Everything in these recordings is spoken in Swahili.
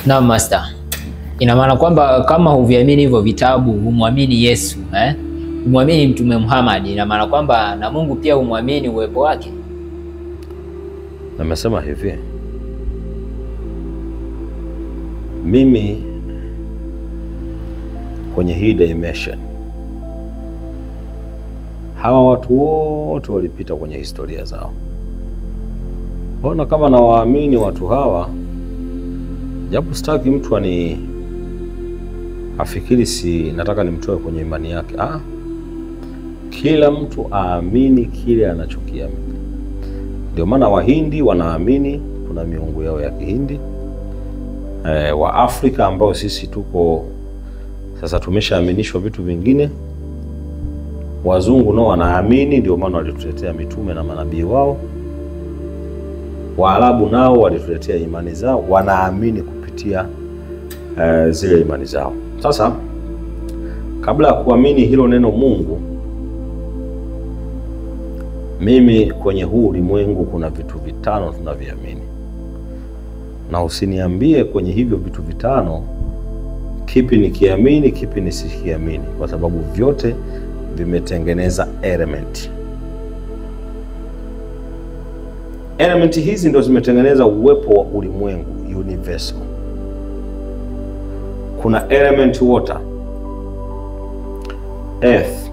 Na master. Ina maana kwamba kama huviamini hivyo vitabu, humwamini Yesu, humwamini Mtume Muhammad, ina maana kwamba na Mungu pia humwamini uwepo wake. Nimesema hivi, mimi kwenye hii dimension, hawa watu wote walipita kwenye historia zao. Mbona kama nawaamini watu hawa, japo sitaki mtu afikiri si nataka nimtoe kwenye imani yake. Kila mtu aamini kile anachokiamini. Ndio maana Wahindi wanaamini kuna miungu yao ya Kihindi. Wa Afrika ambao sisi tuko sasa tumeshaaminishwa vitu vingine. Wazungu nao wanaamini, ndio maana walituletea mitume na manabii wao. Waarabu nao walituletea imani zao, wanaamini kupitia zile imani zao. Sasa kabla ya kuamini hilo neno Mungu, mimi kwenye huu ulimwengu kuna vitu vitano tunavyoamini. Na usiniambie kwenye hivyo vitu vitano kipi nikiamini, kipi nisikiamini, kwa sababu vyote vimetengeneza element. Element hizi ndio zimetengeneza uwepo wa ulimwengu, universal. Kuna element water, earth.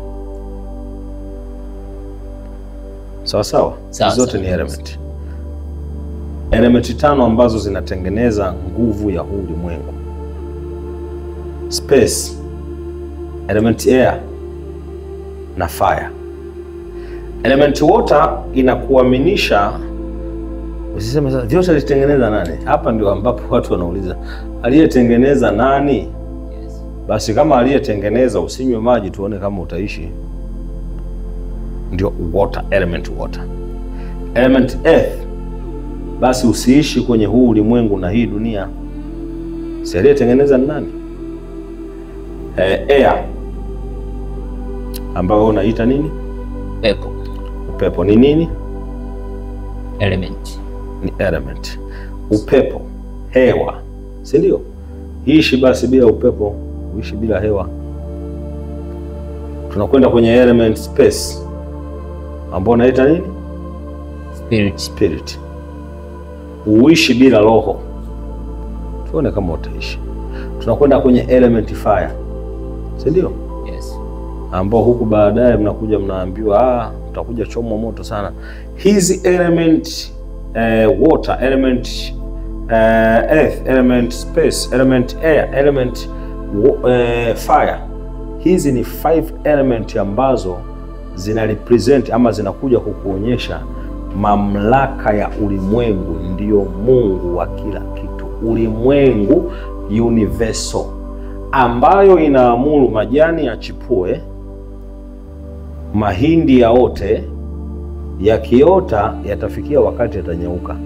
Sawa. Zote ni element. Element tano ambazo zinatengeneza nguvu ya huu ulimwengu. Space, element air na fire. Element water inakuaminisha usiseme sasa vyote alitengeneza nani? Hapa ndio ambapo watu wanauliza, aliyetengeneza nani? Yes. Basi kama aliyetengeneza, usinywe maji tuone kama utaishi. Ndio water, element water. Element earth, basi usiishi kwenye huu ulimwengu na hii dunia. Si aliyetengeneza nani? Air, ambao unaita nini? Pepo. Upepo ni nini? Element. Ni element. Upepo, hewa, si ndio? Ishi basi bila upepo, uishi bila hewa. Tunakwenda kwenye element space, ambao unaita nini? Spirit. Uishi bila roho, tuone kama utaishi. Tunakwenda kwenye element fire, si ndio? Yes. Ambao huku baadaye mnakuja mnaambiwa utakuja chomwa moto sana. Hizi element water, element earth, element space, element air, element fire. Hizi ni 5 element ambazo zina represent ama zinakuja kukuonyesha mamlaka ya ulimwengu. Ndiyo Mungu wa kila kitu. Ulimwengu universal, ambayo inaamuru majani yachipue, mahindi yaote, yakiota yatafikia wakati yatanyauka.